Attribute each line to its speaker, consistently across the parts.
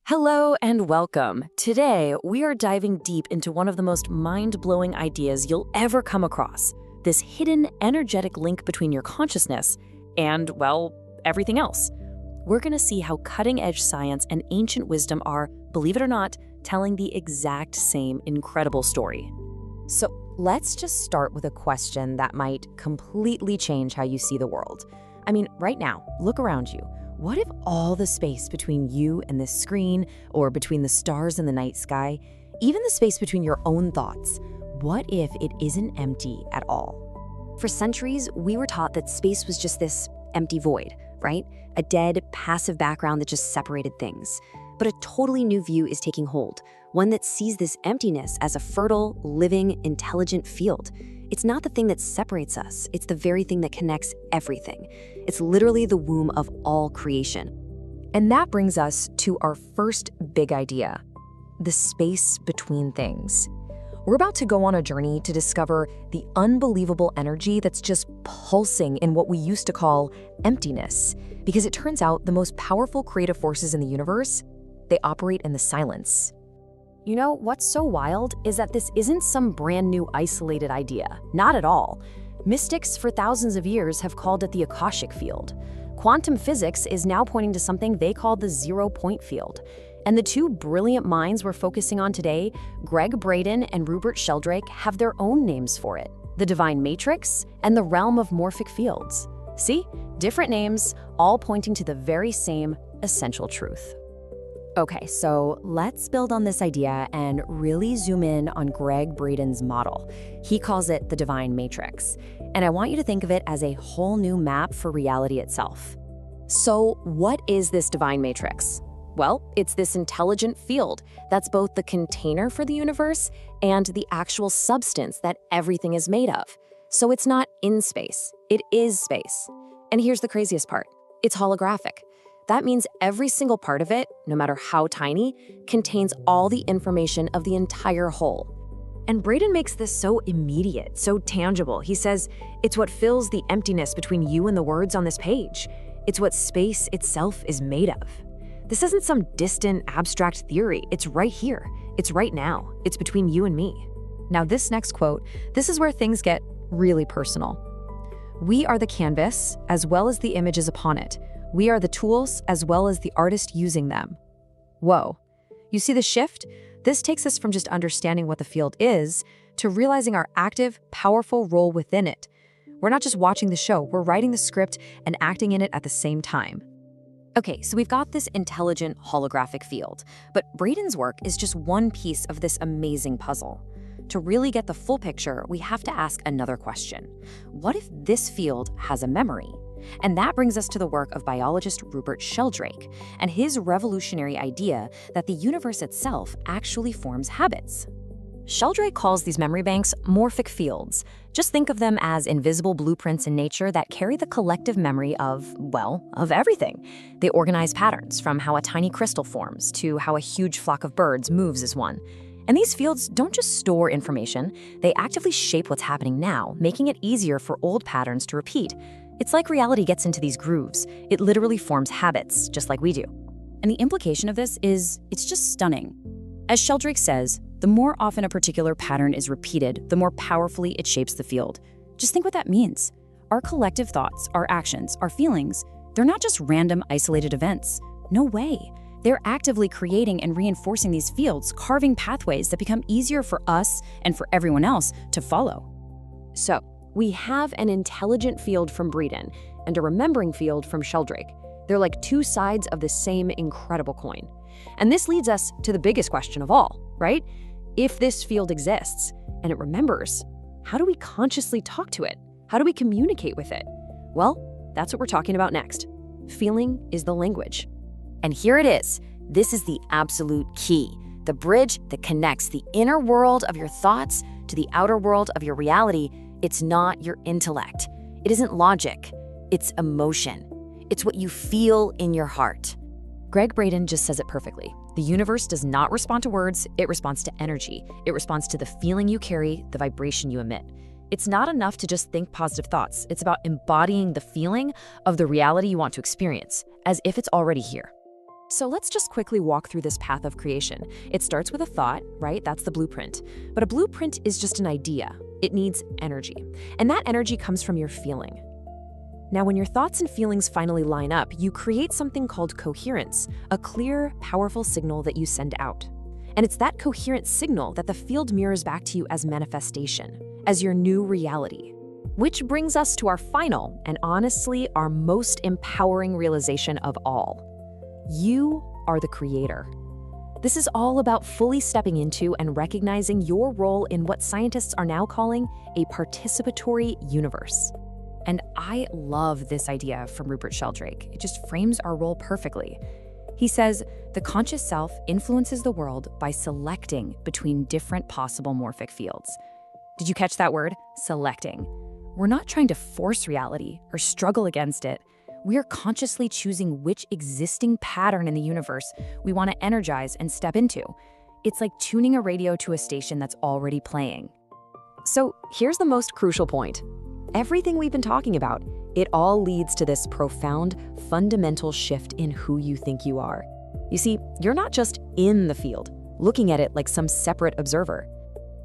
Speaker 1: Hello and welcome. Today, we are diving deep into one of the most mind-blowing ideas you'll ever come across. This hidden, energetic link between your consciousness and, well, everything else. We're going to see how cutting-edge science and ancient wisdom are, believe it or not, telling the exact same incredible story.
Speaker 2: So let's just start with a question that might completely change how you see the world. I mean, right now, look around you. What if all the space between you and this screen, or between the stars in the night sky, even the space between your own thoughts, what if it isn't empty at all?
Speaker 3: For centuries, we were taught that space was just this empty void, right? A dead, passive background that just separated things. But a totally new view is taking hold, one that sees this emptiness as a fertile, living, intelligent field. It's not the thing that separates us, it's the very thing that connects everything. It's literally the womb of all creation.
Speaker 2: And that brings us to our first big idea, the space between things. We're about to go on a journey to discover the unbelievable energy that's just pulsing in what we used to call emptiness, because it turns out the most powerful creative forces in the universe, they operate in the silence.
Speaker 1: You know, what's so wild is that this isn't some brand new isolated idea. Not at all. Mystics for thousands of years have called it the Akashic field. Quantum physics is now pointing to something they call the zero-point field. And the two brilliant minds we're focusing on today, Greg Braden and Rupert Sheldrake, have their own names for it: the divine matrix and the realm of morphic fields. See? Different names, all pointing to the very same essential truth.
Speaker 2: Okay, so let's build on this idea and really zoom in on Greg Braden's model. He calls it the divine matrix. And I want you to think of it as a whole new map for reality itself.
Speaker 1: So, what is this divine matrix? Well, it's this intelligent field that's both the container for the universe and the actual substance that everything is made of. So it's not in space, it is space. And here's the craziest part: it's holographic. That means every single part of it, no matter how tiny, contains all the information of the entire whole.
Speaker 2: And Braden makes this so immediate, so tangible. He says, it's what fills the emptiness between you and the words on this page. It's what space itself is made of. This isn't some distant, abstract theory. It's right here. It's right now. It's between you and me. Now, this next quote, this is where things get really personal. We are the canvas, as well as the images upon it. We are the tools as well as the artist using them. Whoa. You see the shift? This takes us from just understanding what the field is to realizing our active, powerful role within it. We're not just watching the show, we're writing the script and acting in it at the same time.
Speaker 1: Okay, so we've got this intelligent holographic field, but Braden's work is just one piece of this amazing puzzle. To really get the full picture, we have to ask another question. What if this field has a memory? And that brings us to the work of biologist Rupert Sheldrake and his revolutionary idea that the universe itself actually forms habits. Sheldrake calls these memory banks morphic fields. Just think of them as invisible blueprints in nature that carry the collective memory of, well, of everything. They organize patterns, from how a tiny crystal forms to how a huge flock of birds moves as one. And these fields don't just store information, they actively shape what's happening now, making it easier for old patterns to repeat. It's like reality gets into these grooves. It literally forms habits, just like we do. And the implication of this is, it's just stunning. As Sheldrake says, the more often a particular pattern is repeated, the more powerfully it shapes the field. Just think what that means. Our collective thoughts, our actions, our feelings, they're not just random, isolated events. No way. They're actively creating and reinforcing these fields, carving pathways that become easier for us and for everyone else to follow. So, we have an intelligent field from Braden and a remembering field from Sheldrake. They're like two sides of the same incredible coin. And this leads us to the biggest question of all, right? If this field exists and it remembers, how do we consciously talk to it? How do we communicate with it? Well, that's what we're talking about next. Feeling is the language. And here it is. This is the absolute key, the bridge that connects the inner world of your thoughts to the outer world of your reality. It's not your intellect. It isn't logic. It's emotion. It's what you feel in your heart.
Speaker 2: Greg Braden just says it perfectly. The universe does not respond to words, it responds to energy. It responds to the feeling you carry, the vibration you emit. It's not enough to just think positive thoughts. It's about embodying the feeling of the reality you want to experience, as if it's already here. So let's just quickly walk through this path of creation. It starts with a thought, right? That's the blueprint. But a blueprint is just an idea. It needs energy. And that energy comes from your feeling. Now, when your thoughts and feelings finally line up, you create something called coherence, a clear, powerful signal that you send out. And it's that coherent signal that the field mirrors back to you as manifestation, as your new reality. Which brings us to our final, and honestly, our most empowering realization of all. You are the creator. This is all about fully stepping into and recognizing your role in what scientists are now calling a participatory universe. And I love this idea from Rupert Sheldrake. It just frames our role perfectly. He says, the conscious self influences the world by selecting between different possible morphic fields. Did you catch that word? Selecting. We're not trying to force reality or struggle against it. We are consciously choosing which existing pattern in the universe we want to energize and step into. It's like tuning a radio to a station that's already playing.
Speaker 3: So here's the most crucial point. Everything we've been talking about, it all leads to this profound, fundamental shift in who you think you are. You see, you're not just in the field, looking at it like some separate observer.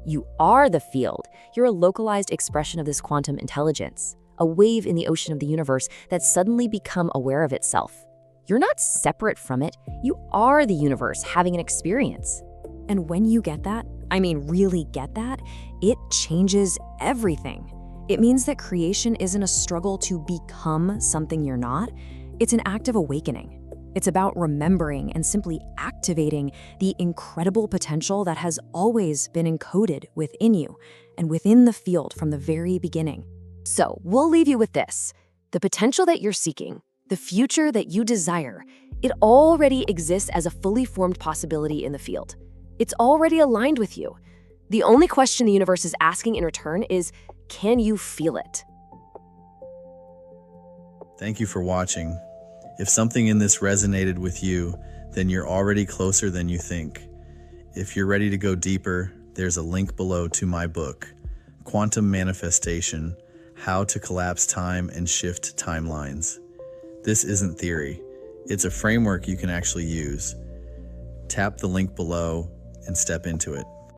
Speaker 3: You are the field. You're a localized expression of this quantum intelligence, a wave in the ocean of the universe that's suddenly become aware of itself. You're not separate from it. You are the universe having an experience.
Speaker 1: And when you get that, I mean really get that, it changes everything. It means that creation isn't a struggle to become something you're not. It's an act of awakening. It's about remembering and simply activating the incredible potential that has always been encoded within you and within the field from the very beginning.
Speaker 3: So we'll leave you with this. The potential that you're seeking, the future that you desire, it already exists as a fully formed possibility in the field. It's already aligned with you. The only question the universe is asking in return is, can you feel it?
Speaker 4: Thank you for watching. If something in this resonated with you, then you're already closer than you think. If you're ready to go deeper, there's a link below to my book, Quantum Manifestation: How to Collapse Time and Shift Timelines. This isn't theory. It's a framework you can actually use. Tap the link below and step into it.